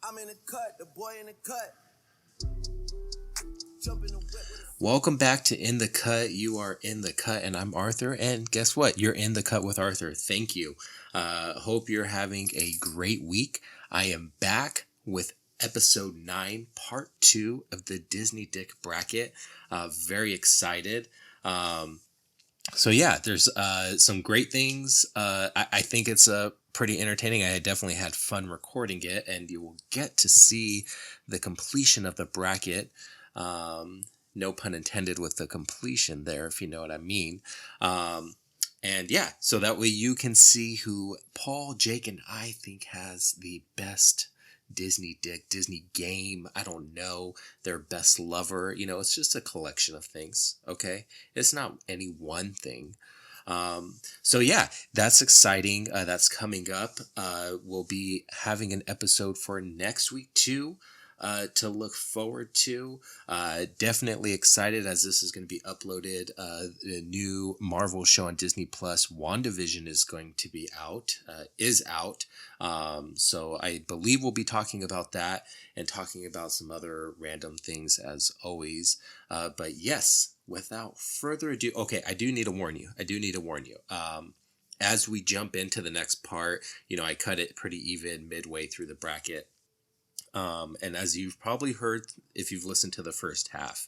I'm in the cut, the boy in the cut. Jump in the whip with a... Welcome back to In the Cut. You are in the cut, and I'm Arthur. And guess what? You're in the cut with Arthur. Thank you. Hope you're having a great week. I am back with episode 9, part 2 of the Disney Dick Bracket. Very excited. So yeah, there's some great things. I think it's pretty entertaining. I definitely had fun recording it, and you will get to see the completion of the bracket. No pun intended with the completion there, if you know what I mean. And yeah, so that way you can see who Paul, Jake, and I think has the best Disney dick, Disney game. I don't know, their best lover. You know, it's just a collection of things, okay? It's not any one thing. So yeah, that's exciting. That's coming up. We'll be having an episode for next week too. To look forward to. Definitely excited as this is going to be uploaded. The new Marvel show on Disney Plus, WandaVision, is going to be out, so I believe we'll be talking about that and talking about some other random things as always. But yes, without further ado, okay, I do need to warn you. As we jump into the next part, you know, I cut it pretty even midway through the bracket. And as you've probably heard, if you've listened to the first half,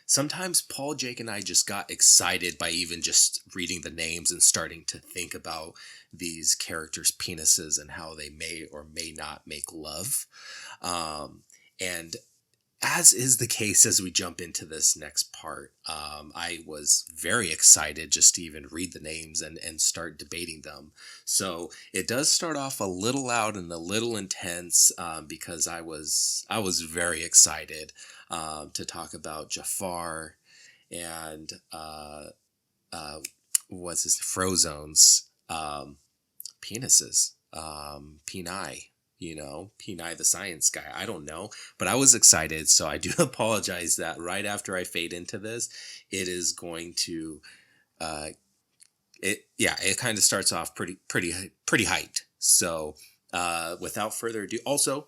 sometimes Paul, Jake, and I just got excited by even just reading the names and starting to think about these characters' penises and how they may or may not make love. And as is the case as we jump into this next part, I was very excited just to even read the names and start debating them. So it does start off a little loud and a little intense because I was very excited to talk about Jafar and what's his Frozone's penises, peni. You know, Peni the science guy. I don't know, but I was excited, so I do apologize that right after I fade into this, it is going to, it kind of starts off pretty hyped. So, without further ado, also,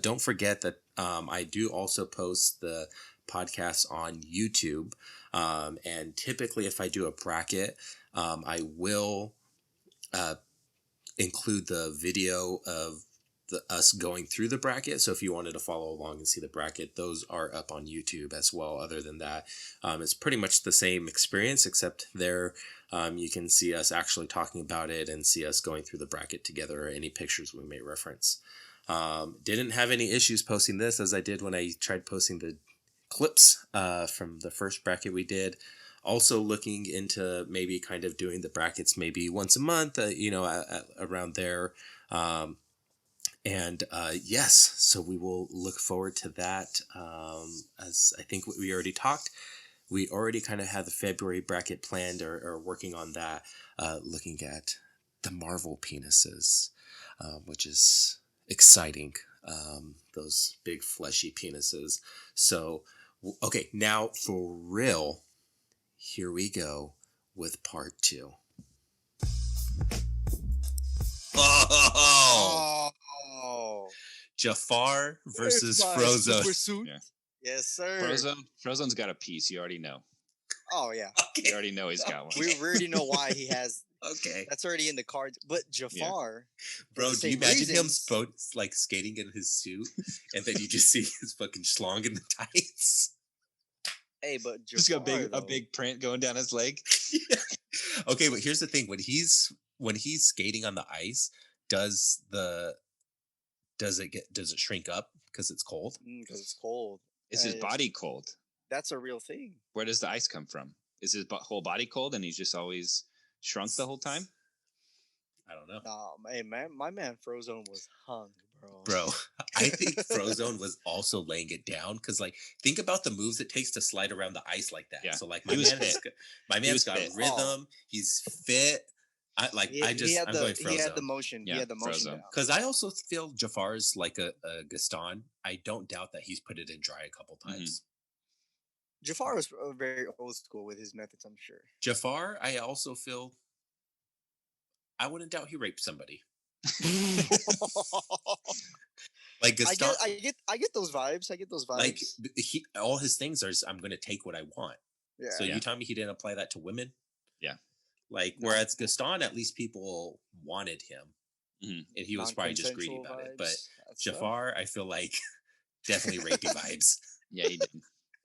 don't forget that I do also post the podcast on YouTube, and typically if I do a bracket, I will include the video of us going through the bracket. So if you wanted to follow along and see the bracket, those are up on YouTube as well. Other than that, it's pretty much the same experience, except there you can see us actually talking about it and see us going through the bracket together, or any pictures we may reference. Didn't have any issues posting this as I did when I tried posting the clips from the first bracket we did. Also looking into maybe kind of doing the brackets maybe once a month, around there. Yes, so we will look forward to that. As I think we already talked, we already kind of had the February bracket planned or working on that, looking at the Marvel penises, which is exciting. Those big fleshy penises. So, okay, now for real. Here we go with part 2. Oh! Jafar versus Frozone. Yeah. Yes, sir. Frozone's got a piece. You already know. Oh, yeah. You already know he's got one. We already know why he has. Okay. That's already in the cards. But Jafar. Bro, do you imagine him like skating in his suit and then you just see his fucking schlong in the tights? Hey, but Jafar, just got a big print going down his leg. Yeah. Okay, but here's the thing: when he's skating on the ice, does it shrink up because it's cold? Because it's cold. Is his body cold? That's a real thing. Where does the ice come from? Is his whole body cold and he's just always shrunk the whole time? I don't know. Nah, hey man, my man Frozone was hung, bro. Bro, I think Frozone was also laying it down because, like, think about the moves it takes to slide around the ice like that. Yeah. So, like, my man's got fit. rhythm. He's fit. I'm going Frozone. He had the motion. Yeah, he had the motion. Because I also feel Jafar's like a Gaston. I don't doubt that he's put it in dry a couple times. Jafar was very old school with his methods, I'm sure. Jafar, I also feel, I wouldn't doubt he raped somebody. Like Gaston, I get those vibes. I get those vibes. like all his things are, I'm going to take what I want. yeah. So you tell me he didn't apply that to women? Yeah. Like, No. whereas Gaston, at least people wanted him. Mhm. And he was probably just greedy Non-consensual about it. But vibes, that's Jafar, I feel like definitely rapey vibes. Yeah, he did.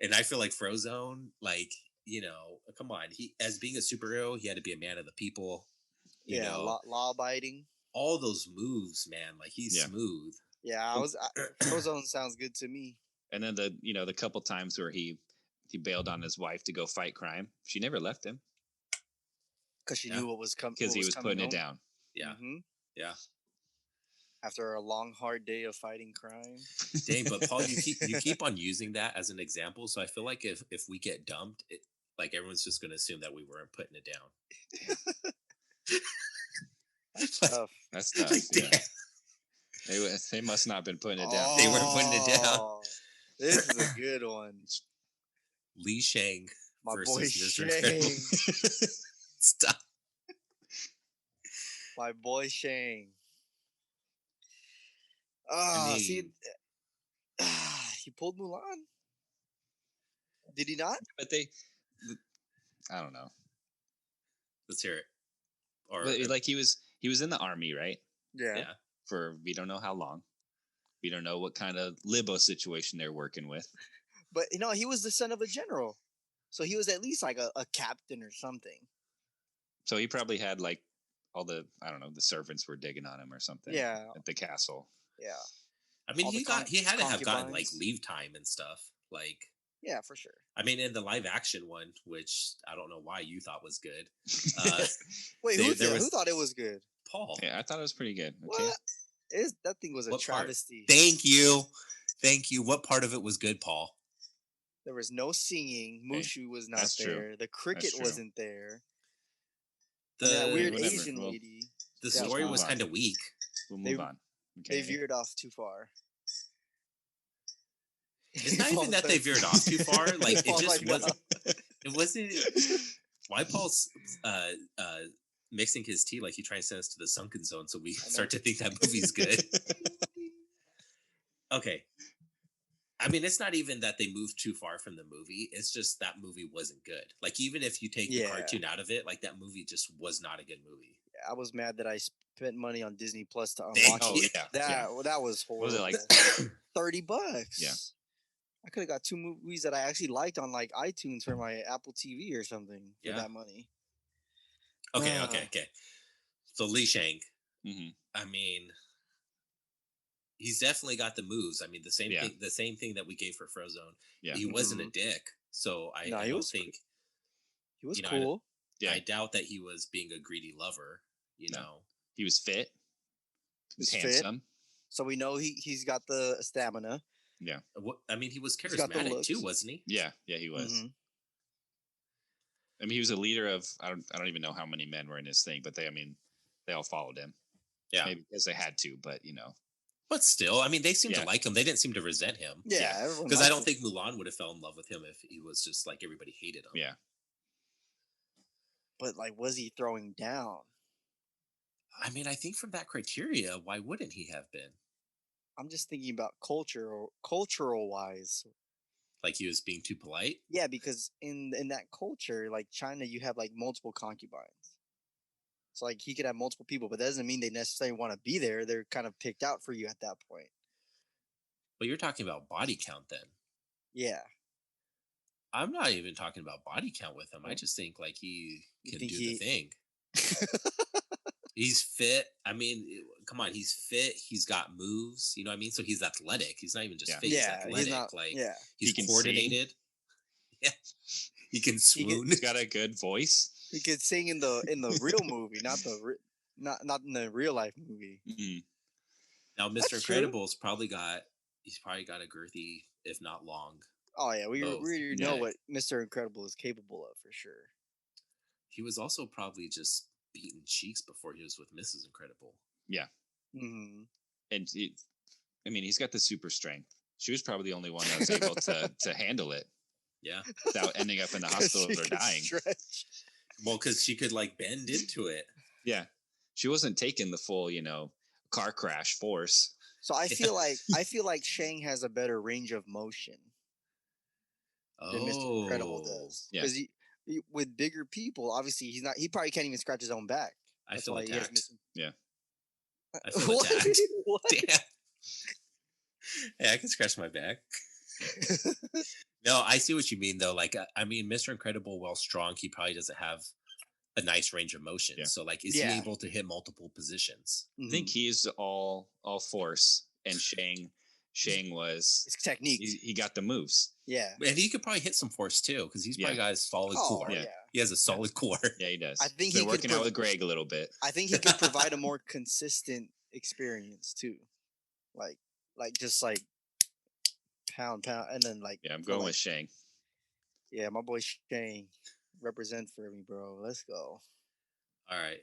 And I feel like Frozone, like, come on. He, as being a superhero, he had to be a man of the people. You yeah, know, law abiding. all those moves, man. Like, he's Yeah. smooth. Yeah, Frozone sounds good to me. And then the couple times where he bailed on his wife to go fight crime, she never left him Because she Yeah. knew what was coming. because he was putting it down. Yeah. hmm Yeah. After a long, hard day of fighting crime. Dang, but Paul, you keep on using that as an example. So I feel like if we get dumped, like everyone's just going to assume that we weren't putting it down. That's tough. That's tough. Like, Yeah. damn. They must not have been putting it down. They weren't putting it down. Oh, this is a good one. Li Shang My versus boy Mr. Shang. Incredible. Stop. My boy Shang. Ah, see, he pulled Mulan. Did he not? But I don't know. Let's hear it. Or But like he was in the army, right? Yeah. For we don't know how long. We don't know what kind of libo situation they're working with. But he was the son of a general, so he was at least like a captain or something. So he probably had like all the the servants were digging on him or something. Yeah. At the castle. Yeah. I mean, all the he had to have gotten like concubines. leave time and stuff. Like, Yeah, for sure. I mean, in the live action one, which I don't know why you thought was good, Wait, there who was- thought it was good? Paul. Yeah, I thought it was pretty good. Okay. What? That thing was a What part? travesty. Thank you. What part of it was good, Paul? There was no singing. Hey, Mushu was not that's true. there. The cricket That's true. wasn't there. The And that weird whatever. Asian Well, lady. the Yeah, story move was on. kind of weak. We'll They- move on. Okay. They veered off too far. It's not even that they veered off too far. Like, it just wasn't. It wasn't. Why Paul's mixing his tea like he tries to send us to the sunken zone, so we start to think that movie's good. Okay. I mean, it's not even that they moved too far from the movie. It's just that movie wasn't good. Like, even if you take the Yeah. cartoon out of it, like, that movie just was not a good movie. I was mad that I spent money on Disney Plus to Thank unlock you. it. yeah. That was horrible. Was it like $30? Yeah. I could have got 2 movies that I actually liked on like iTunes for my Apple TV or something for Yeah. that money. Okay. Ah. So Li Shang, hmm I mean, he's definitely got the moves. I mean, the same thing that we gave for Frozone. Yeah. He wasn't a dick, so I No, he don't was think. He was You know, cool. Yeah. I doubt that he was being a greedy lover. You No. know, He was fit. He was He's fit. handsome. So we know he's got the stamina. I mean, he was He's got the charismatic too, looks. wasn't he? Yeah, he was. Mhm. I mean, he was a leader of I don't even know how many men were in his thing, but they all followed him. Yeah. Maybe because they had to, but But still, I mean, they seemed to Yeah. like him. They didn't seem to resent him. Yeah, Yeah. everyone Because I liked don't him. think Mulan would have fell in love with him if he was just like everybody hated him. yeah. But like, was he throwing down? I mean, I think from that criteria, why wouldn't he have been? I'm just thinking about cultural wise. Like he was being too polite? Yeah, because in that culture, like China, you have like multiple concubines. So like he could have multiple people, but that doesn't mean they necessarily want to be there. They're kind of picked out for you at that point. But you're talking about body count then. Yeah. I'm not even talking about body count with him. I just think like he You can think do he- the thing. He's fit. I mean, come on, he's fit. He's got moves. You know what I mean? So he's athletic. He's not even just Yeah. fit. Yeah, he's athletic. he's not. Like Yeah, he's He can coordinated. Yeah, he can swoon. He's got a good voice. he could sing in the real movie, not in the real life movie. Mhm. Now, Mr. That's true. Incredible's probably got a girthy, if not long. Oh yeah, we Both. know Yeah. what Mr. Incredible is capable of for sure. He was also probably just beating cheeks before he was with Mrs. Incredible. Hmm And I mean, he's got the super strength. She was probably the only one that was able to handle it Yeah. without ending up in the hospital or dying. Stretch. Well, because she could like bend into it. Yeah. She wasn't taking the full, car crash force. So I feel like Shang has a better range of motion than Mr. Incredible Oh, does. Yeah. Because with bigger people, obviously he's not. He probably can't even scratch his own back. I That's feel why he has attacked. missing. Yeah. I feel What? attacked. What? Damn. Yeah, I can scratch my back. No, I see what you mean though. Like, I mean, Mr. Incredible, while strong, he probably doesn't have a nice range of motion. Yeah. So, like, is he Yeah. able to hit multiple positions? I think Mhm. he's all force, and Shang was It's technique. he got the moves. Yeah. And he could probably hit some force too, because he's probably Yeah. got a solid Oh core. yeah. He has a solid core. Yeah, he does. I think He's he been could working out with Greg a little bit. I think he could provide a more consistent experience too. Like just like pound, and then like Yeah, I'm for, going like, with Shang. Yeah, my boy Shane. Represent for me, bro. Let's go. All right.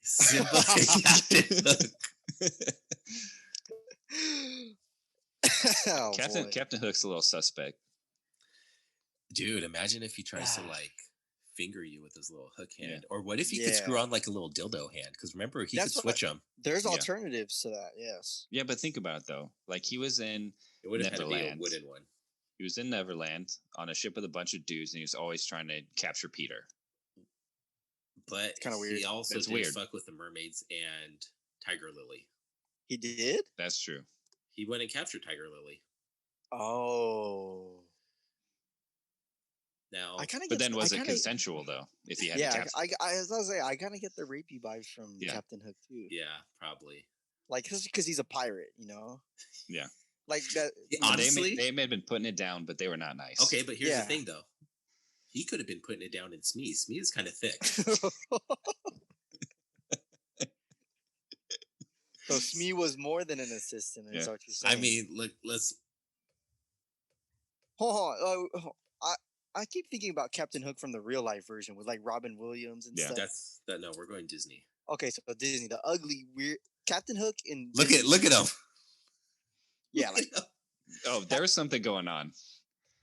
Simba Captain Hook. Oh, boy. Captain Hook's a little suspect. Dude, imagine if he tries to like finger you with his little hook hand. Yeah. Or what if he could screw on like a little dildo hand? Because remember, he That's could switch them. There's Yeah. alternatives to that, yes. Yeah, but think about it though. Like he was in It would have had to be a Neverland. wooden one. He was in Neverland on a ship with a bunch of dudes, and he was always trying to capture Peter. But Kinda weird. he also It's did weird. fuck with the mermaids and Tiger Lily. He did? That's true. He went and captured Tiger Lily. Oh. Now, I kind of But then was it consensual though? If he had to capture? I was gonna say I kind of get the rapey vibes from Yeah. Captain Hook too. yeah, probably. Like because he's a pirate, you know. Yeah. Like that. Honestly, they may have been putting it down, but they were not nice. okay, but here's Yeah. the thing though. He could have been putting it down in Smee. Smee is kind of thick. So Smee was more than an assistant. Is Yeah. what you're saying. I mean, look, let's. Hold on. I keep thinking about Captain Hook from the real life version with like Robin Williams and Yeah. stuff. That's that. No, we're going Disney. Okay, so Disney, the ugly, weird Captain Hook in Look Disney, at him. yeah, like Oh, there was something going on.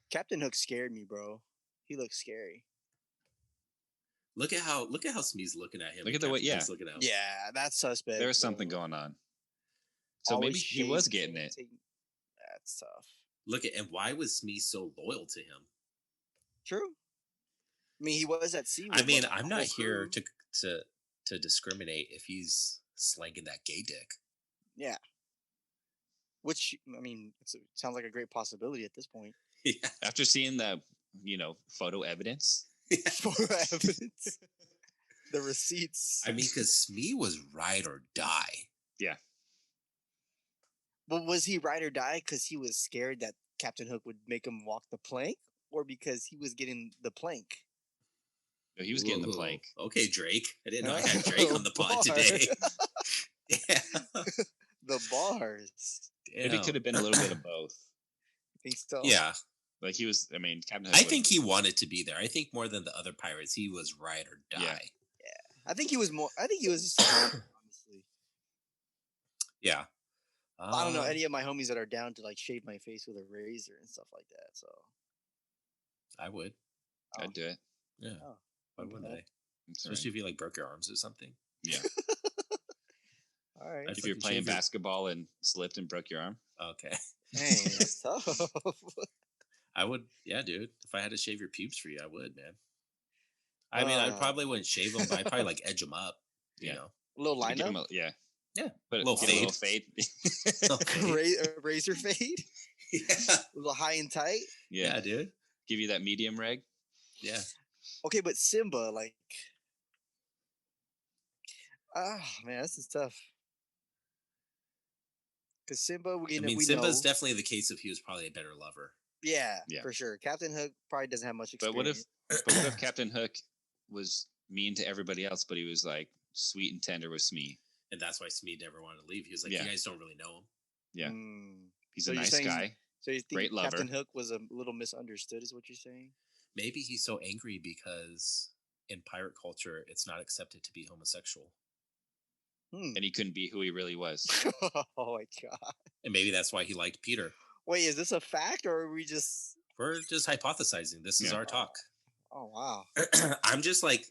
Captain Hook scared me, bro. He looks scary. Look at how Smee's looking at him. Look and at the way- Captain yeah. Hook's looking at him. Yeah, that's suspect. There was something bro. going on. So Always maybe he was shady, getting it. That's tough. Look at and why was Smee so loyal to him? True. I mean, he was at sea. I with, mean, like, I'm the not whole here crew. to discriminate if he's slanging that gay dick. Yeah. Which I mean, it sounds like a great possibility at this point. Yeah. After seeing the photo evidence. For evidence, the receipts. I mean, because Smee was ride or die. Yeah. But was he ride or die because he was scared that Captain Hook would make him walk the plank, or because he was getting the plank? No, he was getting the Ooh. plank. Okay, Drake. I didn't know I had Drake on the pod Bar. today. Yeah. The bars. Maybe it could have been a little bit of both. Think so? Yeah. Like he was. I mean, Captain Hook. I was- think he wanted to be there. I think more than the other pirates, he was ride or die. Yeah. I think he was more. I think he was just. Honestly, Yeah. I don't know any of my homies that are down to like shave my face with a razor and stuff like that. So I would. I'd do it. Yeah. Oh, Why wouldn't okay. I? That's all Especially right. if you like broke your arms or something. Yeah. all right. I'd If you're fucking playing shave your- basketball and slipped and broke your arm. Okay. Dang, that's tough. I would. Yeah, dude. If I had to shave your pubes for you, I would, man. I mean, I probably wouldn't shave them, but I'd probably like edge them up. You Yeah. know. A little Give him lineup, yeah. Yeah. But Little give him a little fade. Okay. razor fade, Yeah. a little high and tight. yeah. Yeah, dude. Give you that medium reg. Yeah. Okay, but Simba, like, man, this is tough. Because Simba, we Simba's know, definitely the case if he was probably a better lover. yeah, Yeah. for sure. Captain Hook probably doesn't have much But experience. what if Captain Hook was mean to everybody else, but he was like sweet and tender with Smee? And that's why Smee never wanted to leave. He was like, Yeah. you guys don't really know him. Yeah. Mm. He's So a you're nice saying- guy. So you think Great lover. Captain Hook was a little misunderstood, is what you're saying? Maybe he's so angry because in pirate culture, it's not accepted to be homosexual. Hmm. And he couldn't be who he really was. Oh my god! And maybe that's why he liked Peter. Wait, is this a fact or are we just? We're just hypothesizing. This is Yeah. our talk. Oh wow! I'm just like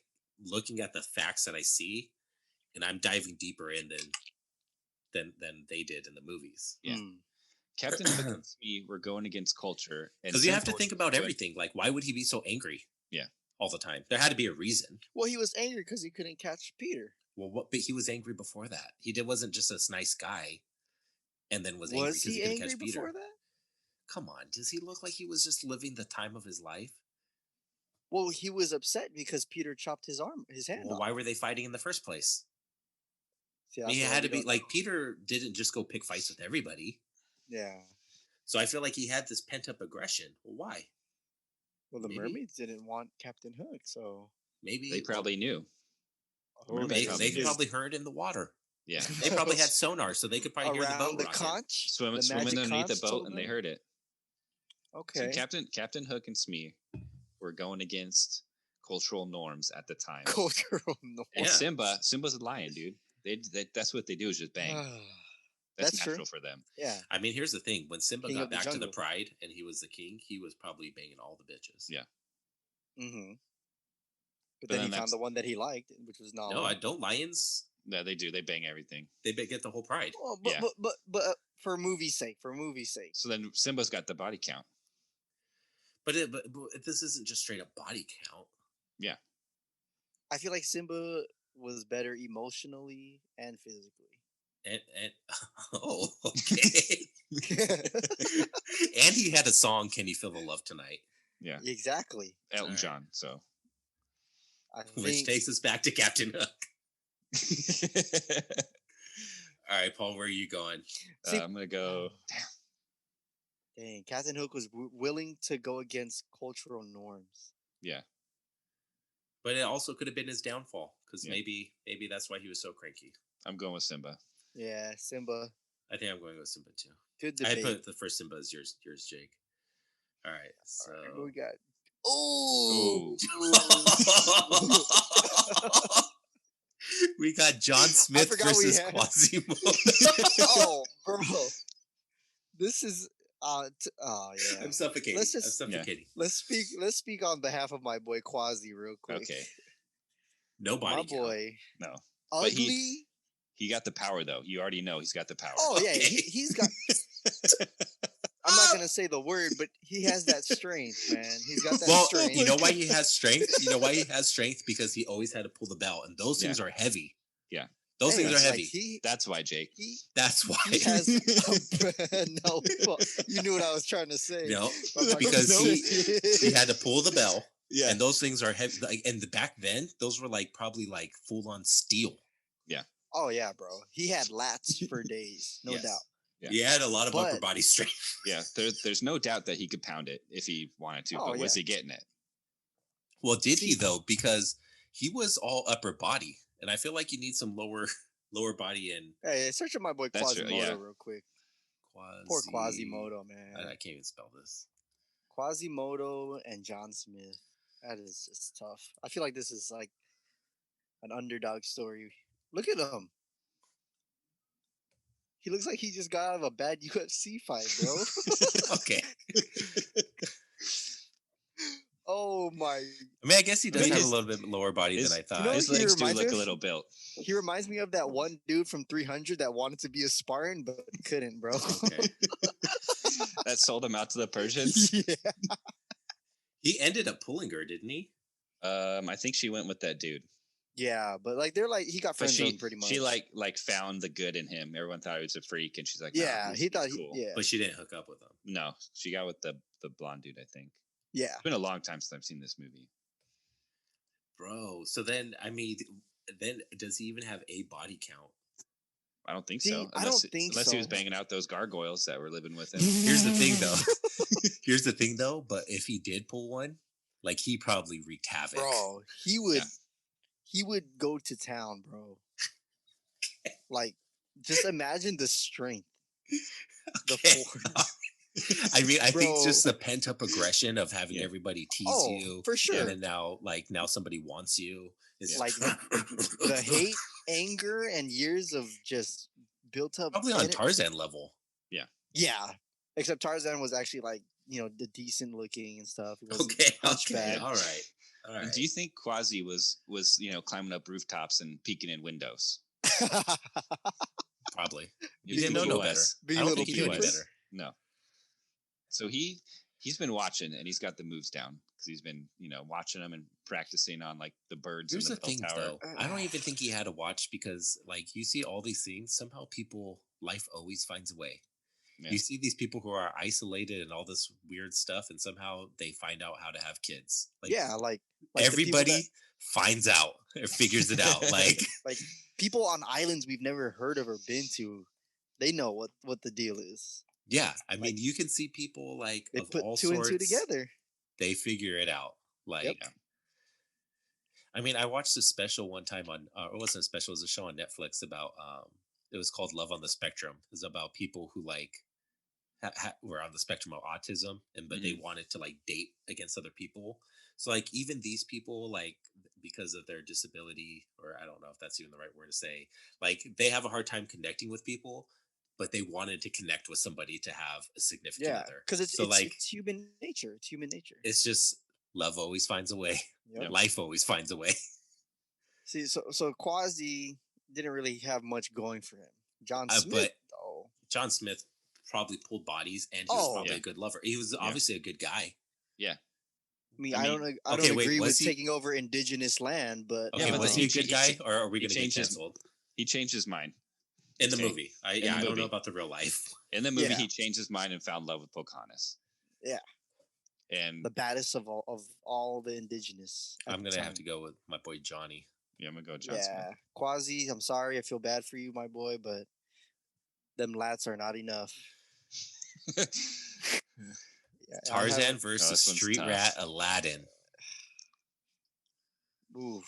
looking at the facts that I see, and I'm diving deeper in than than they did in the movies. Yeah. Captain Hook and Smee were going against culture, and Because you have to Simba think was about doing- everything. Like, why would he be so angry? Yeah. All the time. There had to be a reason. Well, he was angry because he couldn't catch Peter. Well, what? But he was angry before that. Wasn't just this nice guy, and then was angry Was because he couldn't angry catch Peter. before that? Come on, does he look like he was just living the time of his life? Well, he was upset because Peter chopped his hand Well, off. why were they fighting in the first place? See, I mean, he that's what had to we be don't like know. Peter didn't just go pick fights with everybody. Yeah. So I feel like he had this pent up aggression. Well, why? Well, the Maybe. mermaids didn't want Captain Hook, so Maybe They probably knew. they probably could knew. probably heard in the water. Yeah. They probably had sonar, so they could probably hear the around boat the rocking. conch, Swimming the swimming magic underneath the conch boat, told and they them? heard it. Okay. So Captain Hook and Smee were going against cultural norms at the time. Cultural And Yeah. Simba's a lion, dude. That's what they do is just bang. That's That's true. natural for them. Yeah. I mean, here's the thing: when Simba King got of the back to the jungle. Pride and he was the king, he was probably banging all the bitches. Yeah. Mm-hmm. But But then then he found that's- the one that he liked, which was Nala. No, I don't. Lions, Yeah, they do. They bang everything. they get the whole Pride. Well, but, Yeah. but for movie's sake, So then Simba's got the body count. But this isn't just straight up body count. Yeah. I feel like Simba was better emotionally and physically. And oh, okay. And he had a song, "Can You Feel the Love Tonight," Yeah. Exactly. Elton Alright. John. So. I which think takes us back to Captain Hook. All right, Paul, where are you going? See- I'm gonna go. dang, Captain Hook was willing to go against cultural norms. Yeah. But it also could have been his downfall because Yeah. maybe that's why he was so cranky. I'm going with Simba. Yeah, Simba. I think I'm going with Simba too. Good I debate. put the first Simba as yours, Jake. All right, so. All right, who we got? Oh, We got John Smith forgot we versus had- Quasimodo. oh, bro. This is oh yeah. I'm suffocating. Let's just- I'm suffocating. Let's speak on behalf of my boy Quasi real quick. Okay. No body My count. boy. No. Ugly. But he got the power though. You already know he's got the power. Oh yeah, Okay. he's got. I'm not gonna say the word, but he has that strength, man. He's got that Well, strength. you know why he has strength? You know why he has strength? Because he always had to pull the belt, and those things are heavy. Yeah. Those Hey, things are like, heavy. That's why, Jake. That's why. He has. No, well, you knew what I was trying to say. No, I'm not because gonna he say- had to pull the bell, Yeah. and those things are heavy. Like, and back then, those were like probably like full on steel. Oh yeah, bro. He had lats for days, no Yes. doubt. Yeah. He had a lot of upper But- body strength. Yeah. There's no doubt that he could pound it if he wanted to. Oh, but was yeah. he getting it? Well, did he See- though? Because he was all upper body, and I feel like you need some lower body and Hey, search up my boy That's true, Quasimodo yeah. real quick. Poor Quasimodo, man. I can't even spell this. Quasimodo and John Smith. That is just tough. I feel like this is like an underdog story. Look at him. He looks like he just got out of a bad UFC fight, bro. Okay. Oh my! I mean, I guess he does mean, have a his- little bit lower body his- than I thought. you know His he legs do reminds me look a of- little built. He reminds me of that one dude from 300 that wanted to be a Spartan but couldn't, bro. Okay. That sold him out to the Persians. yeah. He ended up pulling her, didn't he? I think she went with that dude. Yeah, but like they're like he got But friend she zoned pretty much. she like found the good in him. Everyone thought he was a freak, and she's like, "Nah, yeah, he's he thought cool." yeah. But she didn't hook up with him. No, she got with the blonde dude. I think Yeah. it's been a long time since I've seen this movie. Bro, so then, I mean, then does he even have a body count? I don't think See, so. I don't think unless he was so. banging out those gargoyles that were living with him. Here's the thing, though. Here's the thing, though. But if he did pull one, like he probably wreaked havoc. Bro, he would Yeah. he would go to town, bro. Like just imagine the strength. The Okay. force. I mean, I think Bro. just the pent up aggression of having Yeah. everybody tease Oh, you, for sure. and then now somebody wants you. It's Like the hate, anger, and years of just built up probably on ener- Tarzan level. Yeah. Except Tarzan was actually like, you know, the decent looking and stuff. He wasn't Okay, hunchback. all right. And do you think Quasi was climbing up rooftops and peeking in windows? Probably. He He didn't know he no better. was. I Being a don't little think he knew any was. better. No. So he's been watching and he's got the moves down because he's been watching them and practicing on like the birds Here's in the the bell thing, tower. though. I don't even think he had to watch because, like, you see all these things. Somehow, life always finds a way. Yeah. You see these people who are isolated and all this weird stuff, and somehow they find out how to have kids. Like, yeah, like everybody finds out or figures it out. Like, like people on islands we've never heard of or been to, they know what the deal is. yeah, I mean, you can see people like They of put all two and sorts. two together. They figure it out. Like, Yep. I mean, I watched a special one time on, it wasn't a special, it was a show on Netflix about, it was called Love on the Spectrum. It was about people who like were on the spectrum of autism, but they wanted to like date against other people. So like even these people, like because of their disability, or I don't know if that's even the right word to say, like they have a hard time connecting with people, but they wanted to connect with somebody to have a significant Yeah, other. because So like it's human nature. It's human nature. it's just love always finds a way. Yep. Life always finds a way. See, so Quasi didn't really have much going for him. John Smith, But though. John Smith probably pulled bodies, and he was Oh. probably Yeah. a good lover. He was obviously a good guy. Yeah. I mean, I I mean, don't I okay, don't wait, agree was with he- taking over indigenous land, but Okay, Yeah, but was then he a he good ch- guy, he ch- or are we he going to get changed his- canceled He changed his mind. in the Okay. movie? I In the don't know movie. about the real life. In the movie, Yeah. he changed his mind and found love with Pocahontas. Yeah. And the baddest of all the indigenous. at I'm the gonna have time. to go with my boy Johnny. yeah, I'm gonna go John Yeah, Quasi. I'm sorry, I feel bad for you, my boy, but them lats are not enough. Smith. Yeah, I Tarzan haven't- versus this one's Street tough. Rat Aladdin. Oof.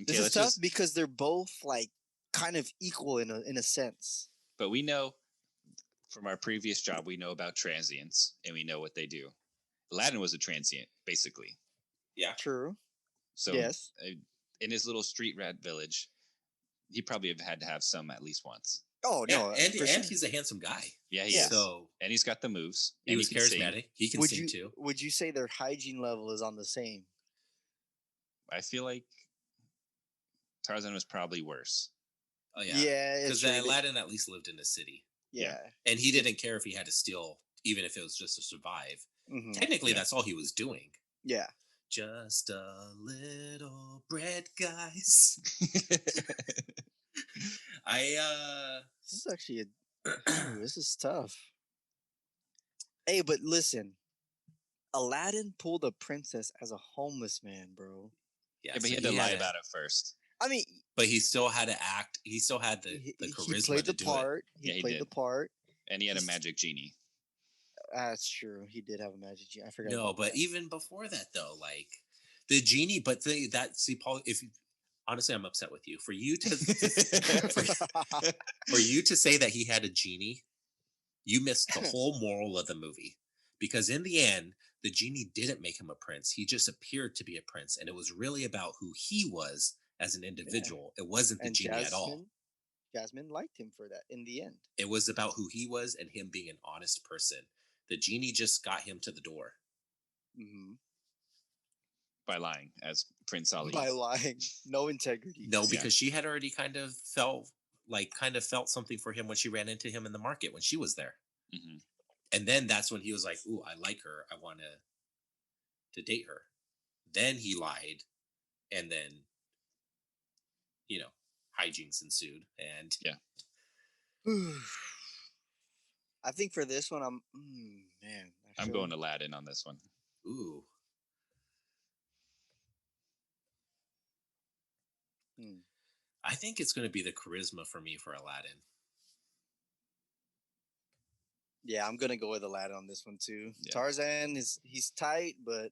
Okay, This is let's tough just. because they're both like kind of equal in a sense. But we know from our previous job, we know about transients and we know what they do. Aladdin was a transient, basically. Yeah. True. So Yes. in his little street rat village, he probably have had to have some at least once. Oh Yeah, no, and for sure. he's a handsome guy. Yeah, he Yeah. is. So And he's got the moves. he and was can sing. charismatic. He can Would sing you too. would you say their hygiene level is on the same? I feel like Tarzan was probably worse. Oh yeah, Yeah, it's because true. Aladdin at least lived in a city, Yeah. and he didn't care if he had to steal, even if it was just to survive. Mhm. Technically, Yeah. that's all he was doing. Yeah. Just a little bread, guys. This is actually this is tough. Hey, but listen, Aladdin pulled a princess as a homeless man, bro. Yeah, Yeah, but so he had to lie about it first. I mean, But he still had to act. He still had the charisma he played to the do part. Yeah, He he played did. the part. And he had a He's- magic genie. That's true. He did have a magic genie. I it. forgot. No, about but that. even before that, though, like the genie. But Paul, if honestly, I'm upset with you for you to for you to say that he had a genie. You missed the whole moral of the movie, because in the end, the genie didn't make him a prince. He just appeared to be a prince, and it was really about who he was as an individual. It wasn't the and genie at all. Jasmine liked him for that in the end. It was about who he was and him being an honest person. The genie just got him to the door. Mm-hmm. By lying as Prince Ali. By lying, no integrity. No, because she had already kind of felt something for him when she ran into him in the market when she was there. Mm-hmm. And then that's when he was like, "Ooh, I like her. I want to date her." Then he lied, and then hijinks ensued, and Yeah. I think for this one, man. I'm going Aladdin on this one. ooh, Hmm. I think it's going to be the charisma for me for Aladdin. Yeah, I'm gonna go with Aladdin on this one too. Yeah. Tarzan he's tight, but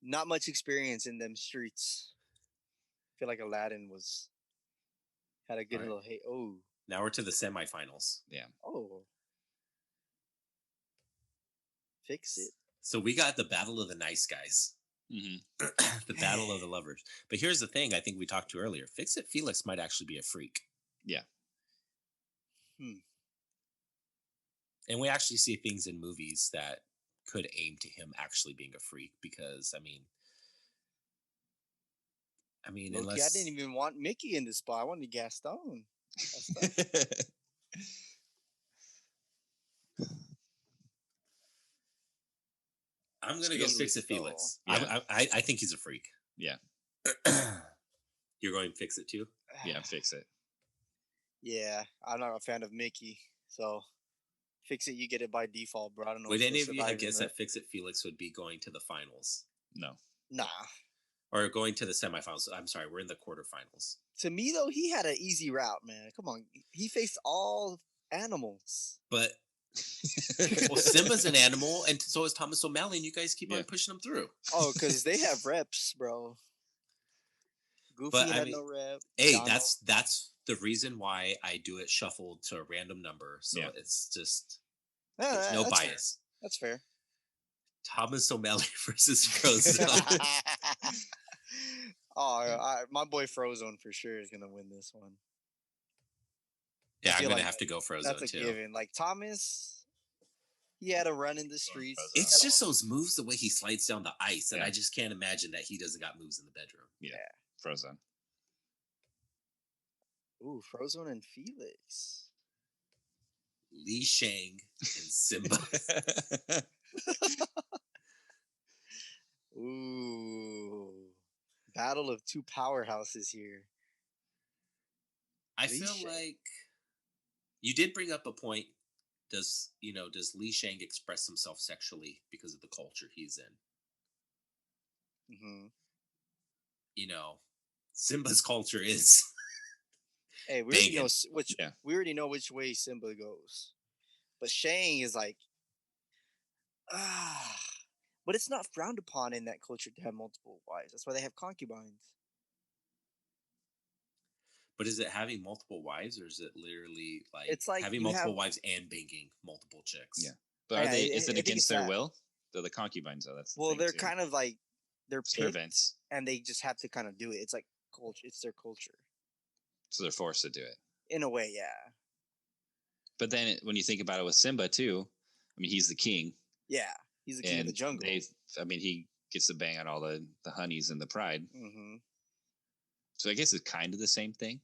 not much experience in them streets. I feel like Aladdin had a good Alright. little hey. Oh, Now we're to the semifinals. oh, fix it. So we got the battle of the nice guys, Mm-hmm. the battle of the lovers. But here's the thing: I think we talked to earlier. Fix It Felix might actually be a freak. Yeah. And we actually see things in movies that could aim to him actually being a freak, because I mean, Loki, I unless didn't even want Mickey in this spot. I wanted Gaston. That's tough. I'm gonna go Felix, fix it, though. Felix. Yeah. I think he's a freak. Yeah. You're going fix it too. Yeah. Fix it. Yeah, I'm not a fan of Mickey, so fix it. You get it by default, bro. I don't know. Would if any you're of you have surviving guessed that fix it Felix would be going to the finals No. Nah. or going to the semifinals? I'm sorry, we're in the quarterfinals. To me though, he had an easy route, man. Come on, he faced all animals. But well, Simba's an animal, and so is Thomas O'Malley, and you guys keep Yeah. on pushing him through. Oh, because they have reps, bro. Goofy But, I had mean, no rep. Hey, Donald. that's the reason why I do it shuffled to a random number. So Yeah. it's just Yeah, there's no that's fair. bias. That's fair. Thomas O'Malley versus Frozone. My boy Frozone for sure is gonna win this one. Yeah, I'm feel gonna like have to go Frozone That's a too. given. Like Thomas, he had a run in the streets. Frozone. It's just those moves, the way he slides down the ice, and Yeah. I just can't imagine that he doesn't got moves in the bedroom. Frozone. Ooh, Frozone and Felix. Li Shang and Simba. Ooh, battle of two powerhouses here. I Li feel Shang. like you did bring up a point. Does Li Shang express himself sexually because of the culture he's in? Mm-hmm. Simba's culture is Hey, we already banging. know which. Yeah. We already know which way Simba goes, but Shang is like, ah. But it's not frowned upon in that culture to have multiple wives. That's why they have concubines. But is it having multiple wives, or is it literally like It's like having you multiple have- wives and banging multiple chicks? Yeah. But Yeah, is I it think against it's their that. will? They're the concubines, though. That's the Well, thing, they're too. kind of like they're picked, servants, and they just have to kind of do it. It's like culture. It's their culture so they're forced to do it. in a way. Yeah. But then when you think about it with Simba too, I mean, he's the king, Yeah. He's the king of the jungle. he gets to bang on all the honeys and the pride. Mm-hmm. So I guess it's kind of the same thing.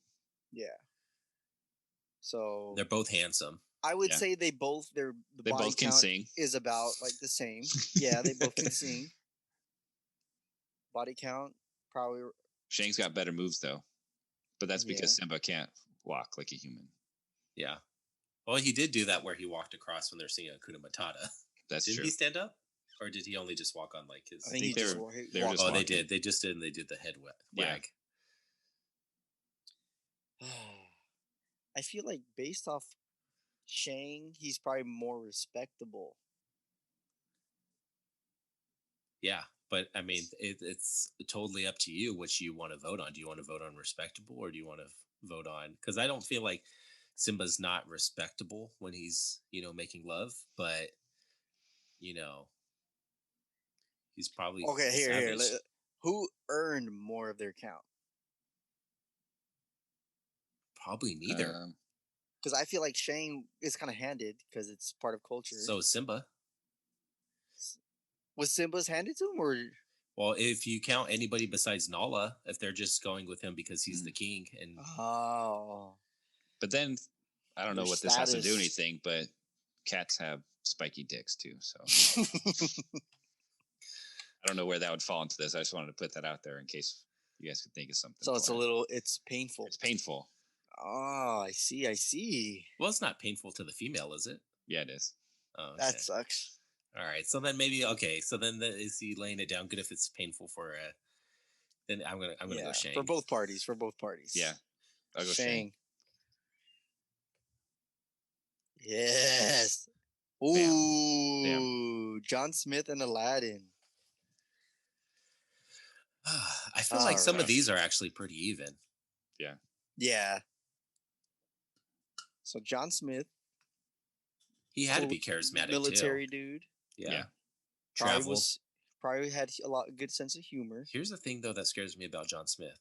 Yeah. So They're both handsome. I would Yeah. say they both They body both can count sing. is about like the same. Yeah, they both can sing. Body count probably. Shang's got better moves though, but that's because Yeah. Simba can't walk like a human. Yeah. Well, he did do that where he walked across when they're singing Hakuna Matata. That's Didn't true. he stand up, or did he only just walk on like his? I think think he they just were- wa- he they were walked just Oh, they walking. did. They just did. And they did the head Yeah. wag. I feel like based off Shang, he's probably more respectable. Yeah, but I mean, it's totally up to you which you want to vote on. Do you want to vote on respectable, or do you want to vote on? Because I don't feel like Simba's not respectable when he's making love, but he's probably Okay, here. savage. Who earned more of their count? Probably neither. Because I feel like Shang is kind of handed because it's part of culture. So is Simba. Was Simba's handed to him, or Well, if you count anybody besides Nala, if they're just going with him because he's the king, and oh, But then I don't know Their what this has to do status. anything, but cats have spiky dicks too. So I don't know where that would fall into this. I just wanted to put that out there in case you guys could think of something. so it's for a it. little. It's painful. It's painful. Oh, I see. I see. well, it's not painful to the female, is it? Yeah, it is. Oh, okay. That sucks. All right. So then maybe okay. So then is he laying it down? Good if it's painful for. Then I'm gonna go Shang. For both parties. For both parties. Yeah, I'll go Shang. Yes. Bam. Ooh, John Smith and Aladdin. I feel like some of Alright. these are actually pretty even. Yeah. So John Smith, He had to full be charismatic military too. dude. Yeah. Probably Traveled. probably had a good sense of humor. Here's the thing though that scares me about John Smith.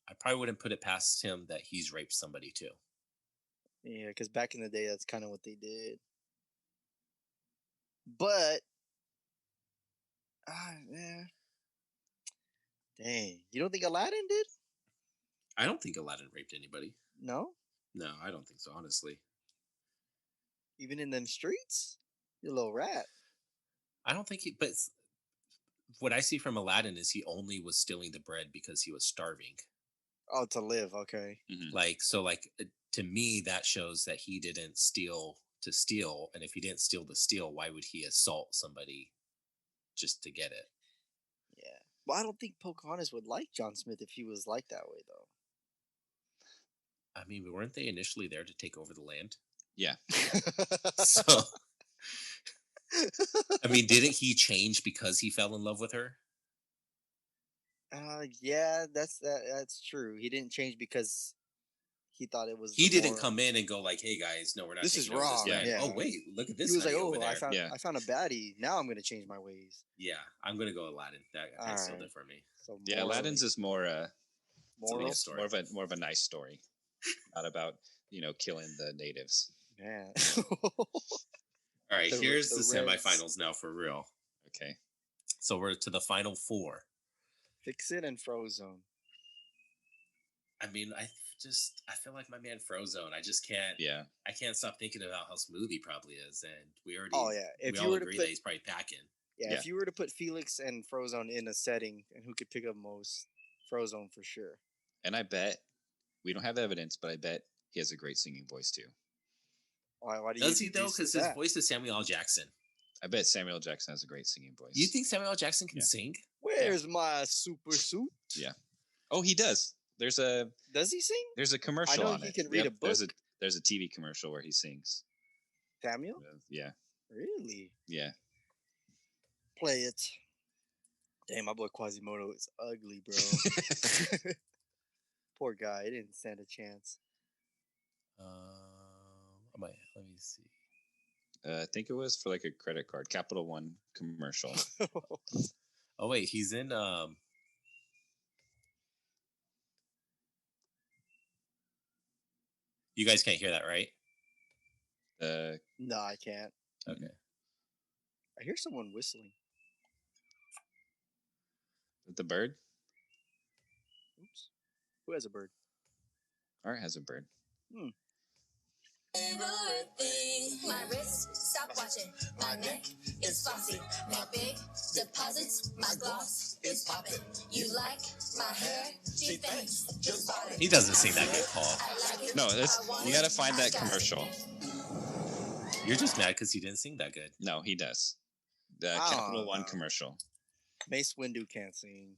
I probably wouldn't put it past him that he's raped somebody too. Yeah, because back in the day, that's kind of what they did. But, yeah. Dang, you don't think Aladdin did? I don't think Aladdin raped anybody. No. No, I don't think so. Honestly, Even in them streets, you little rat. I don't think he. But what I see from Aladdin is he only was stealing the bread because he was starving. Oh, to live. Okay. Mhm. To me, that shows that he didn't steal to steal, and if he didn't steal to steal, why would he assault somebody just to get it? Yeah. Well, I don't think Pocahontas would like John Smith if he was like that way, I mean, weren't they initially there to take over the land? Yeah. though. So, I mean, didn't he change because he fell in love with her? Yeah, that's true. He didn't change because he thought it was He the didn't more. come in and go like, "Hey guys, no, we're not This is taking over this wrong. land." Yeah. Oh wait, look at this He was like, honey over "Oh, there. Yeah. I found a baddie. Now I'm gonna change my ways." Yeah, I'm gonna go Aladdin. That All kind of sealed right. it for me. So Yeah, Aladdin's is more It's a moral. love story. more of a nice story, not about killing the natives. Man. All right, The here's the Reds. semifinals now for real. Okay. So we're to the final four. Fix It and Frozone. I mean, I feel like my man Frozone. I just can't. Yeah. I can't stop thinking about how smooth he probably is, and we already. Oh yeah. If we you all were to agree put that he's probably packing. yeah, Yeah. if you were to put Felix and Frozone in a setting and who could pick up most, Frozone for sure. And I bet we don't have evidence, but I bet he has a great singing voice too. Why do Does you he though? deduce Because his that? voice is Samuel L. Jackson. I bet Samuel L. Jackson has a great singing voice. You think Samuel L. Jackson can Yeah. sing? Where's my super suit? Yeah. Oh, he does. There's a Does he sing? commercial know on he it. can read a There's book. there's a TV commercial where he sings. Samuel? Yeah. Really? Yeah. Play it. Damn, my boy Quasimodo is ugly, bro. Poor guy. He didn't stand a chance. Let me see. I think it was for like a credit card, Capital One commercial. Oh wait, he's in. You guys can't hear that, right? No, I can't. Okay. I hear someone whistling. The bird. Oops. Who has a bird? Art has a bird. My wrist, stop watching. My neck is flossy. Make big deposits. My gloss is popping. You like my hair? She thinks just bought it. He doesn't sing that good, Paul. No, you got to find that commercial. You're just mad because he didn't sing that good. No, he does. The I don't Capital One know. commercial. Mace Windu can't sing.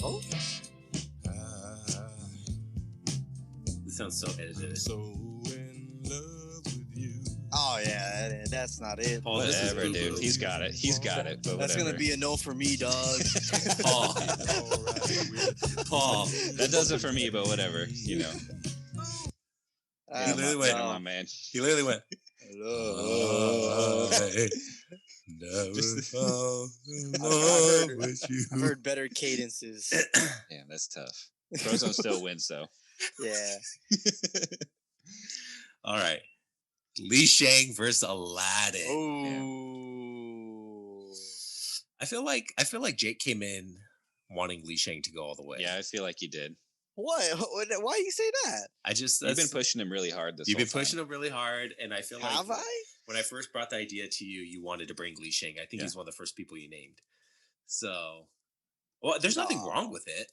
Oh, This sounds so edited. So in love with you. oh yeah, that's not it. Paul, this is Whatever, boo-boo. dude. He's got it. He's got it. But That's whatever. gonna be a no for me, dog. Paul. Paul. That does it for me. But whatever. You know. He literally went, my man. He literally went. Hello. Never fall in I've love heard- with you. I've heard better cadences. Damn, that's tough. Frozone still wins though. Yeah. All right. Li Shang versus Aladdin. Oh. I feel like Jake came in wanting Li Shang to go all the way. Yeah, I feel like you did. What? Why you say that? I just You've been pushing him really hard this You've whole been time. pushing him really hard, and I feel Have like I? when I first brought the idea to you, you wanted to bring Li Shang. I think Yeah. he's one of the first people you named. So, well, there's nothing No. wrong with it.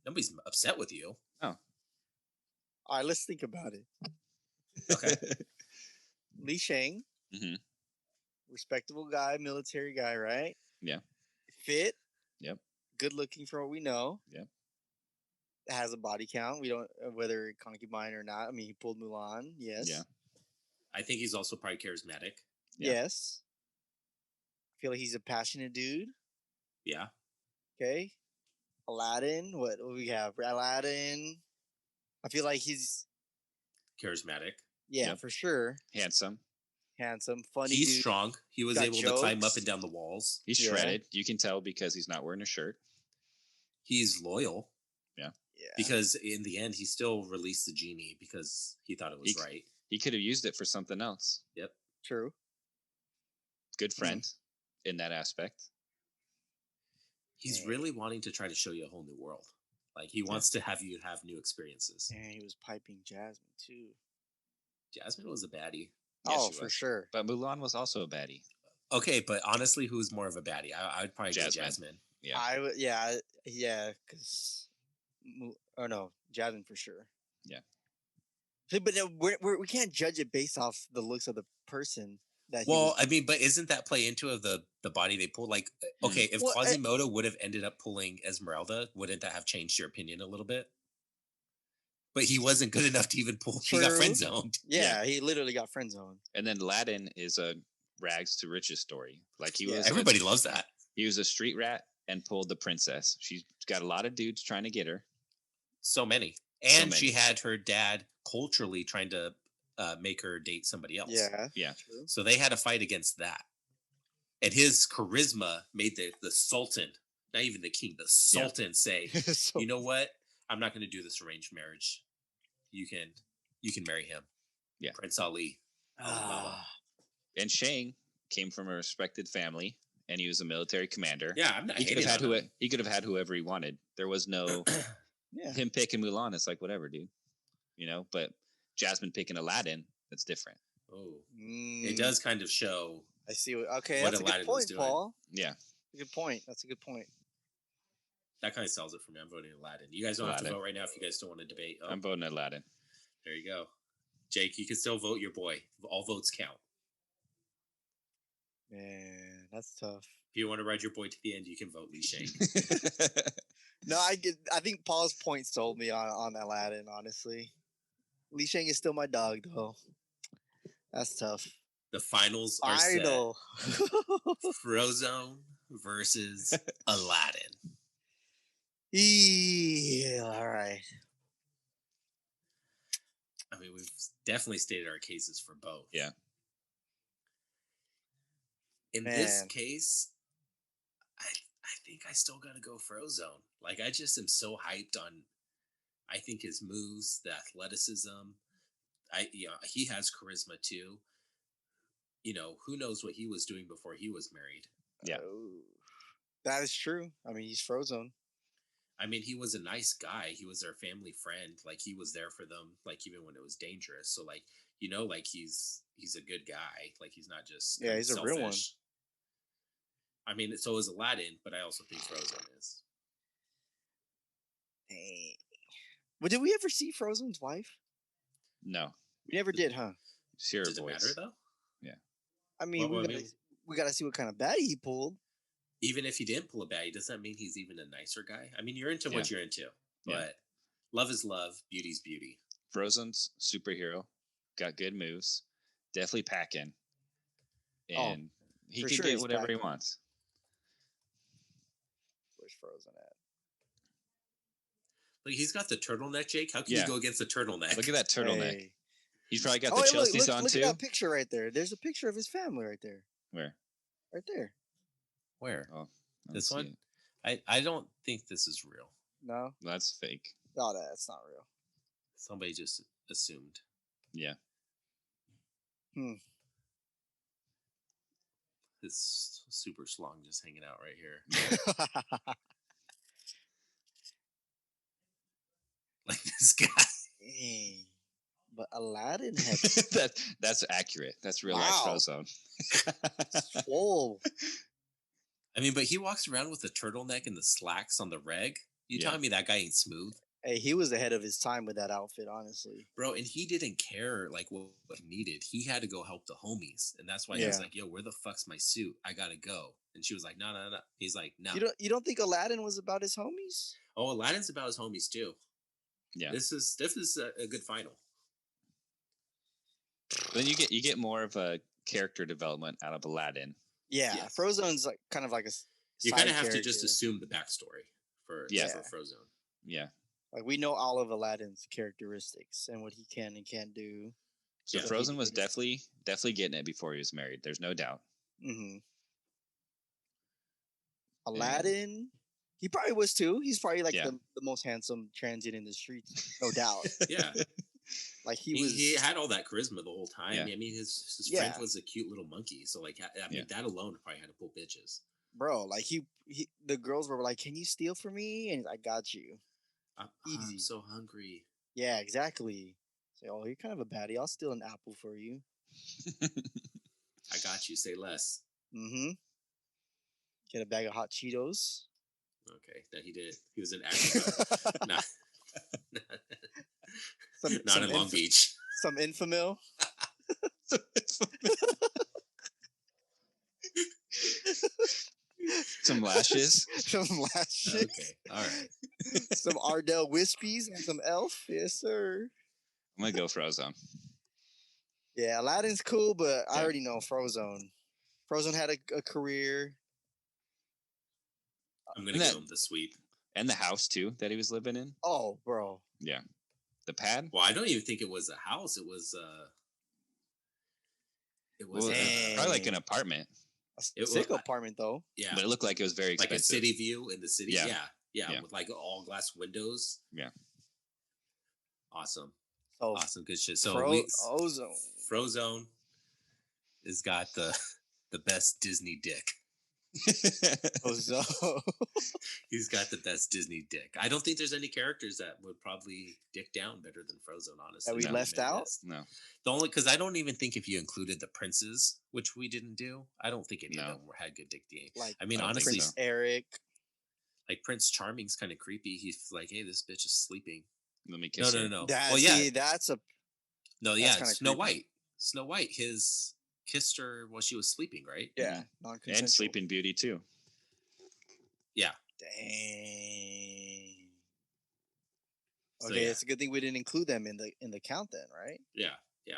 Nobody's upset with you. All right, let's think about it. Okay. Li Shang, Mhm. respectable guy, military guy, right? Yeah. Fit. Yep. Good looking for what we know. Yep. Has a body count. We don't whether concubine or not. I mean, he pulled Mulan. Yes. Yeah. I think he's also probably charismatic. Yeah. Yes. I feel like he's a passionate dude. Yeah. Okay. Aladdin. What do we have? Aladdin. I feel like he's Charismatic. yeah, Yep. for sure. Handsome. Handsome, funny. He's dude. strong. He was Got able to climb up jokes. and down the walls. He's Yeah. shredded. You can tell because he's not wearing a shirt. He's loyal Yeah. because in the end, he still released the genie because he thought it was He- right. He could have used it for something else. True. Good friend. in that aspect. He's really wanting to try to show you a whole new world. Like he wants to have you have new experiences. And he was piping Jasmine too. Jasmine was a baddie. Yeah, oh, she for was. sure. But Mulan was also a baddie. Okay, but honestly, who's more of a baddie? I would probably Jasmine. go Jasmine. Yeah. I would, yeah, because oh no, Jasmine for sure. Yeah. But we can't judge it based off the looks of the person that he Well, was. I mean, but isn't that play into the body they pulled? Like, okay, if Well, Quasimodo would have ended up pulling Esmeralda, wouldn't that have changed your opinion a little bit? But he wasn't good enough to even pull. He got True. friend zoned. Yeah, he literally got friend zoned. And then Aladdin is a rags to riches story. Like he Yeah. was Everybody loves that. He was a street rat and pulled the princess. She's got a lot of dudes trying to get her. So many. And she had her dad culturally trying to make her date somebody else. Yeah. True. So they had a fight against that. And his charisma made the Sultan, not even the king, the Sultan say, So- you know what? I'm not going to do this arranged marriage. You can marry him. Yeah. Prince Ali. Ah. And Shang came from a respected family, and he was a military commander. Yeah, I'm not He could hating have had on him. he could have had whoever he wanted. There was no yeah. him picking Mulan. It's like whatever, dude. You know, but Jasmine picking Aladdin, that's different. Oh, Mm, it does kind of show. I see. Okay, what that's a Aladdin good was point, doing. Paul. Yeah. Good point. That's a good point. That kind of sells it for me. I'm voting Aladdin. You guys don't have to Aladdin. vote right now if you guys don't want to debate. Oh, I'm voting Aladdin. there you go. Jake, you can still vote your boy. All votes count. Man, that's tough. If you want to ride your boy to the end, you can vote Li Shang. No, I think Paul's point sold me on Aladdin. Honestly, Li Shang is still my dog, though. That's tough. The finals are Idol. set. Frozone versus Aladdin. Yeah. All right. I mean, we've definitely stated our cases for both. Yeah. In this Man. case, I think I still gotta go Frozone. Like, I just am so hyped on. I think his moves, the athleticism. He has charisma too. You know, who knows what he was doing before he was married. Yeah. Oh, that is true. I mean, he's Frozone. I mean, he was a nice guy. He was their family friend. Like, he was there for them, like, even when it was dangerous. So, like, you know, like, he's a good guy. Like, he's not just Yeah, he's a real one. selfish. I mean, so is Aladdin, but I also think Frozen is. Dang. But did we ever see Frozone's wife? No. We never did, huh? Just hear her Does it voice. matter, though? I mean, Well, we gotta see what kind of baddie he pulled. Even if he didn't pull a baddie, does that mean he's even a nicer guy? I mean, you're into what you're into, but Yeah. love is love, beauty's beauty. Frozen's superhero, got good moves, definitely packing, and he for can sure get he's whatever he packing. wants. Where's Frozen at? Like, he's got the turtleneck, Jake. How can Yeah. you go against the turtleneck? Look at that turtleneck. Hey. He's probably got Oh, the hey, Chelsea's look, on look too. at that picture right there. There's a picture of his family right there. Where? Right there. Where? Oh, I don't This see one? it. I don't think this is real. No, That's fake. no, that's not real. Somebody just assumed. Yeah. This super slong just hanging out right here. Like this guy. Dang. But Aladdin had That's accurate. That's real Wow. life Frozone. swole. I mean, but he walks around with the turtleneck and the slacks on the reg. You Yeah. telling me that guy ain't smooth? Hey, he was ahead of his time with that outfit, honestly. Bro, and he didn't care like what he needed. He had to go help the homies. And that's why he was Yeah. like, yo, where the fuck's my suit? I gotta go. And she was like, no, no, no. He's like, no. You don't think Aladdin was about his homies? Oh, Aladdin's about his homies too. Yeah. This is a good final. Then you get more of a character development out of Aladdin. Yeah, Yes. Frozone's like kind of like a. You kind kind of have to just assume the backstory for Yeah. Frozone. Yeah. Like we know all of Aladdin's characteristics and what he can and can't do. So Yeah. Frozen was definitely getting it before he was married. There's no doubt. Mm-hmm. Aladdin, he probably was too. He's probably like Yeah. the most handsome transient in the streets, no doubt. Yeah. Like he had all that charisma the whole time. Yeah. I mean, his Yeah. friend was a cute little monkey. So like, I mean, that alone probably had to pull bitches. bro. Like the girls were like, "Can you steal for me?" And I got you. I'm Easy. so hungry. Yeah, exactly. Say, "Oh, you're kind of a baddie. I'll steal an apple for you." I got you. Say less. Mm-hmm. Get a bag of hot Cheetos. Okay, that he did. He was in Africa, not Some in Long Beach. Some Infamil. Some lashes. Some lashes. Okay, all right. Some Ardell Wispies and some Elf. Yes, sir. I'm gonna go Frozone. Yeah, Aladdin's cool, but I Yeah. already know Frozone. Frozone had a career. I'm gonna And give that- him the sweep. And the house too that he was living in. Oh, bro. Yeah. The pad. Well, I don't even think it was a house. It was Well, Dang. probably like an apartment, A sick apartment, though. yeah, but it looked like it was very like expensive. a city view in the city. Yeah. Yeah, with like all glass windows. Yeah. Awesome, So, awesome, good shit. So Ozone. Frozone has got the best Disney dick. Ozone. He's got the best Disney dick. I don't think there's any characters that would probably dick down better than Frozone, honestly. That we No. left out? No. The only because I don't even think if you included the princes, which we didn't do, I don't think any of No. them had good dick game. Like, I mean, I don't think honestly, Prince Eric. like Prince Charming's kind of creepy. He's like, "Hey, this bitch is sleeping." Let me kiss her. No. That, Well, yeah, see, that's a... no, that's yeah. kinda Snow creepy. White. Snow White. His kissed her while she was sleeping, right? Yeah, non-consensual. And Sleeping Beauty too. Yeah. Dang. So, Okay, yeah. it's a good thing we didn't include them in the count then, right? Yeah.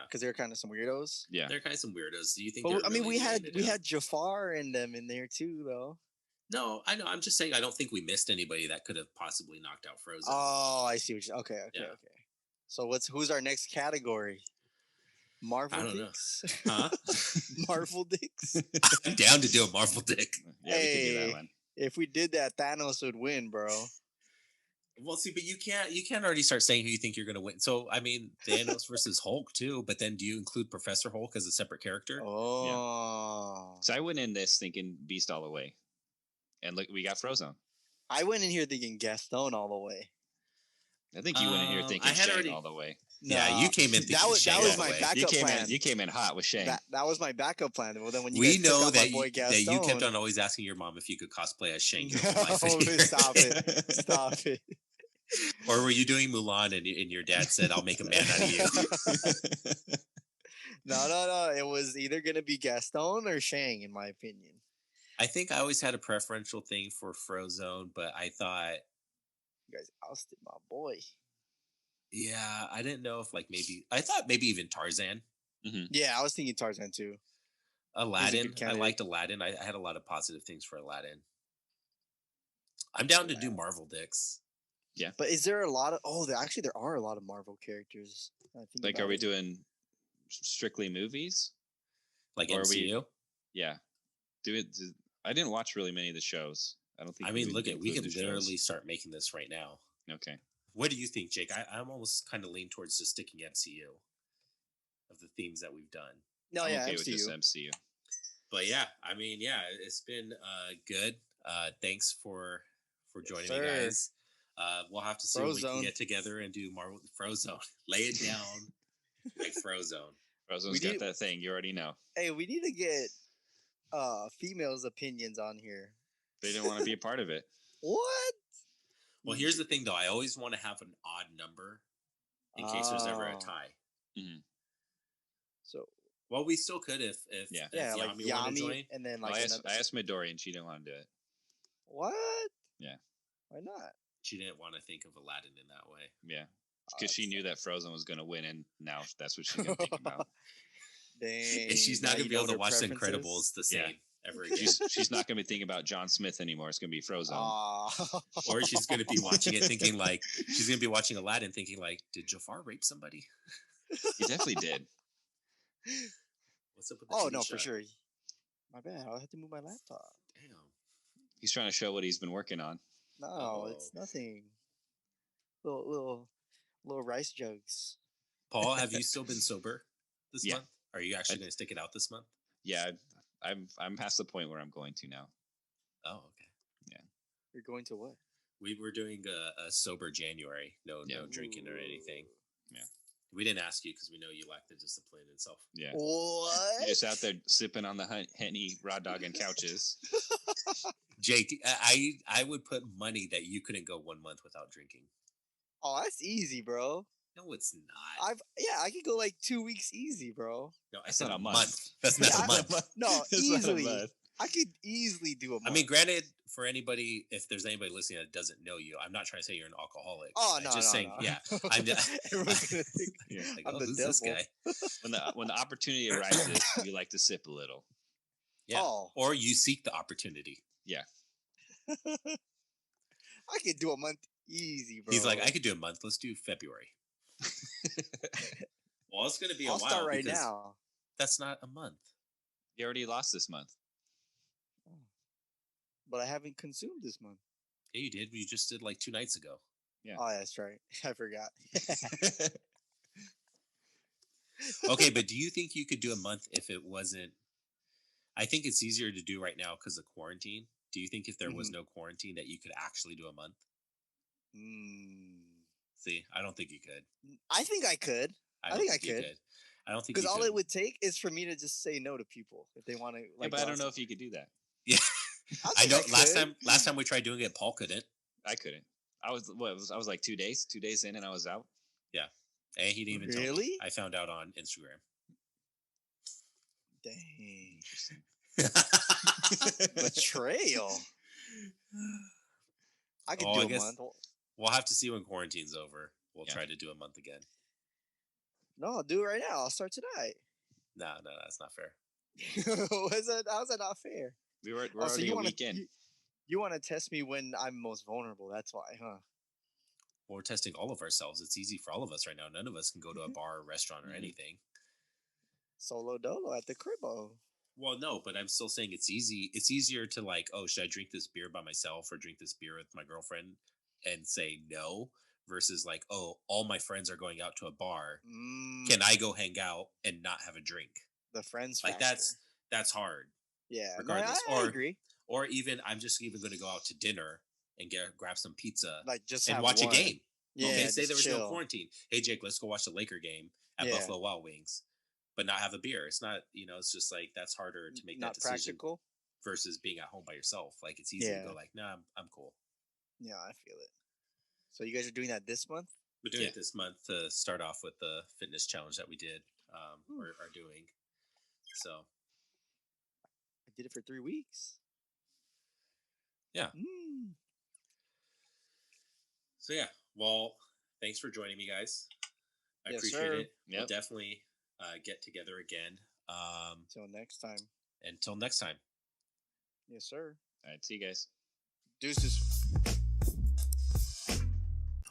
Because they're kind of some weirdos. Yeah. They're kind of some weirdos. Do you think? But they're I mean, really laying it we down? had Jafar and them in there too, though. No, I know. I'm just saying. I don't think we missed anybody that could have possibly knocked out Frozen. Oh, I see what you... Okay. Yeah. So who's our next category? Marvel I don't know. dicks? Huh? Marvel dicks? I'm down to do a Marvel dick. Yeah, we could do Hey. that one. If we did that, Thanos would win, bro. Well, see, but you can't already start saying who you think you're going to win. So, I mean, Thanos versus Hulk too. But then, do you include Professor Hulk as a separate character? Oh. So I went in this thinking Beast all the way, and look, we got Frozone. I went in here thinking Gaston all the way. I think you went in here I thinking had Shang already- all the way. Yeah, you came in thinking that was Shang all the my way. backup plan. You came in hot with Shang. That was my backup plan. Well, then when you We guys took know out that my boy you Gaston, kept on always asking your mom if you could cosplay as Shang. No, stop it! Stop it! Or were you doing Mulan and your dad said, "I'll make a man out of you"? No. It was either gonna be Gaston or Shang, in my opinion. I think I always had a preferential thing for Frozone, but I thought, You guys ousted my boy. yeah, I didn't know if I thought maybe even Tarzan, Yeah, I was thinking Tarzan too. Aladdin. I candidate. liked Aladdin. I had a lot of positive things for Aladdin. I'm down to do Marvel dicks. But is there a lot of? Oh, there are a lot of Marvel characters. I think Like, about are we it. doing strictly movies? Like Or are we- MCU. Yeah. I didn't watch really many of the shows. I don't think. I mean, would look at we include could the shows. literally start making this right now. Okay. What do you think, Jake? I'm almost kind of lean towards just sticking MCU of the themes that we've done. No, I'm yeah, okay with just MCU. MCU. But yeah, I mean, yeah, it's been good. Thanks for joining me, sir. guys. We'll have to see when we can Frozone. get together and do Marvel Frozone. Lay it down like Frozone. Frozone's We got need- that thing. You already know. Hey, we need to get females' opinions on here. They didn't want to be a part of it. What? Well, here's the thing, though. I always want to have an odd number in case there's ever a Oh. tie. So Well, we still could if Yeah. yeah, like Yami wanted to Yami, join. and then Well, like I asked Midori and she didn't want to do it. what? Yeah. Why not? She didn't want to think of Aladdin in that way. Yeah. Oh, Because she that's knew that Frozen was going to win, and now that's what she's going to think about. Dang. And she's not now going to you be know able to their watch The preferences? Incredibles the Yeah. same ever again. She's not going to be thinking about John Smith anymore. It's going to be Frozen. Aw. Or she's going to be watching it thinking like, she's going to be watching Aladdin thinking like, did Jafar rape somebody? He definitely did. What's up with the Oh TV no, show? for sure. My bad. I'll have to move my laptop. Damn. He's trying to show what he's been working on. No, it's nothing. Little rice jugs. Paul, have you still been sober this Yeah. month? Are you actually going to stick it out this month? Yeah, I'm past the point where I'm going to now. Oh, okay. You're going to what? We were doing a sober January. No drinking or anything. Yeah. We didn't ask you because we know you lack the discipline itself. Yeah. What? You're just out there sipping on the Henny raw dog and couches. Jake, I would put money that you couldn't go 1 month without drinking. Oh, that's easy, bro. No, it's not. I could go like 2 weeks easy, bro. No, I That's said not a a month. month. That's not Yeah, a month. No, That's not a easily. month. I could easily do a month. I mean, granted, for anybody, if there's anybody listening that doesn't know you, I'm not trying to say you're an alcoholic. Oh I'm no, just no, saying, no. yeah. I'm just, Everyone's gonna think Yeah. like, I'm oh, the who's this devil. guy? When the opportunity arises, you like to sip a little. Yeah. Oh. Or you seek the opportunity. Yeah. I could do a month easy, bro. He's like, I could do a month. Let's do February. Well, it's going to be a I'll while start right because now. that's not a month. You already lost this month. But I haven't consumed this month. Yeah, you did. You just did like 2 nights ago. Yeah. Oh, that's right. I forgot. Okay, but do you think you could do a month if it wasn't? I think it's easier to do right now because of quarantine. Do you think if there was no quarantine that you could actually do a month? See, I don't think you could. I think I could. I think I you could. I don't think you Because all could. it would take is for me to just say no to people if they want to. Yeah, Like, but I go don't know outside. if you could do that. Yeah, I think know. I could. Last time we tried doing it, Paul couldn't. I couldn't. I was like 2 days. 2 days in, and I was out. Yeah, and he didn't even tell me. Really? I found out on Instagram. Dang. Interesting. Betrayal. I could Oh, do I a guess- month. We'll have to see when quarantine's over. We'll Yeah. try to do a month again. No, I'll do it right now. I'll start tonight. No, that's not fair. How's that not fair? We're Oh, so already you a want weekend. to you want to test me when I'm most vulnerable? That's why, huh? Well, we're testing all of ourselves. It's easy for all of us right now. None of us can go to a bar or restaurant or Mhm. anything. Solo dolo at the cribbo. Well, no, but I'm still saying it's easy. It's easier to like, oh, should I drink this beer by myself or drink this beer with my girlfriend and say no versus like, oh, all my friends are going out to a bar. Can I go hang out and not have a drink? The friends Like factor. that's hard. Yeah, regardless. No, I agree. Or even I'm just even going to go out to dinner and grab some pizza Like just and have watch one. a game. Yeah, Okay, say just there was chill. no quarantine. Hey Jake, let's go watch the Laker game at Yeah. Buffalo Wild Wings, but not have a beer. It's not, it's just like that's harder to make Not that decision practical. versus being at home by yourself. Like it's easy to go like, nah, I'm cool. Yeah, I feel it. So you guys are doing that this month? We're doing it this month to start off with the fitness challenge that we did or are doing. So I did it for 3 weeks. yeah. So yeah, well, thanks for joining me, guys. I Yes, appreciate sir. it. We'll Yep. definitely get together again. Till next time. Until next time. Yes, sir. All right, see you guys. Deuces.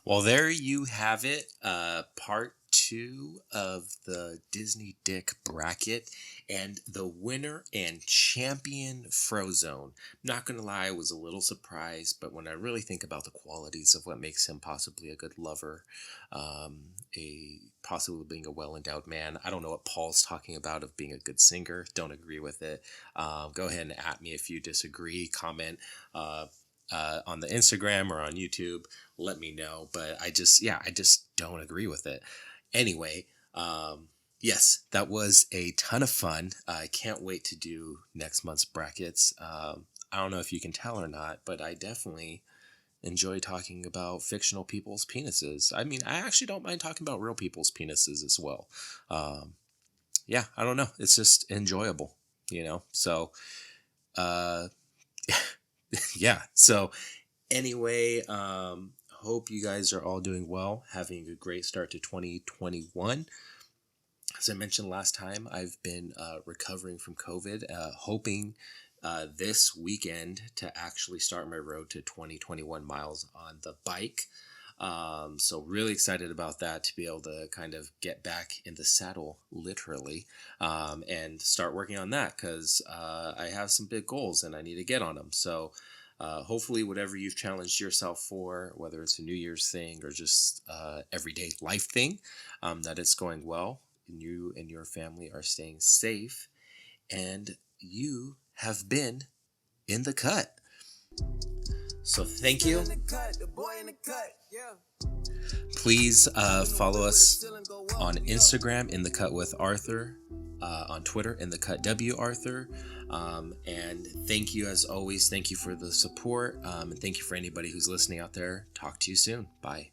Well, there you have it. Part 2 of the Disney Dick bracket and the winner and champion Frozone. Not going to lie, I was a little surprised, but when I really think about the qualities of what makes him possibly a good lover, possibly being a well-endowed man, I don't know what Paul's talking about of being a good singer. Don't agree with it. Go ahead and at me if you disagree. Comment on the Instagram or on YouTube, let me know. But I just don't agree with it. Anyway, yes, that was a ton of fun. I can't wait to do next month's brackets. I don't know if you can tell or not, but I definitely enjoy talking about fictional people's penises. I mean, I actually don't mind talking about real people's penises as well. Yeah, I don't know. It's just enjoyable, So, yeah. So anyway, hope you guys are all doing well, having a great start to 2021. As I mentioned last time, I've been recovering from COVID, hoping this weekend to actually start my road to 2021 miles on the bike. So really excited about that, to be able to kind of get back in the saddle, literally, and start working on that, because I have some big goals and I need to get on them. So hopefully whatever you've challenged yourself for, whether it's a New Year's thing or just everyday life thing, that it's going well and you and your family are staying safe and you have been in the cut. So thank you. Please follow us on Instagram, In the Cut with Arthur, on Twitter, In the Cut W Arthur. And thank you as always. Thank you for the support. And thank you for anybody who's listening out there. Talk to you soon. Bye.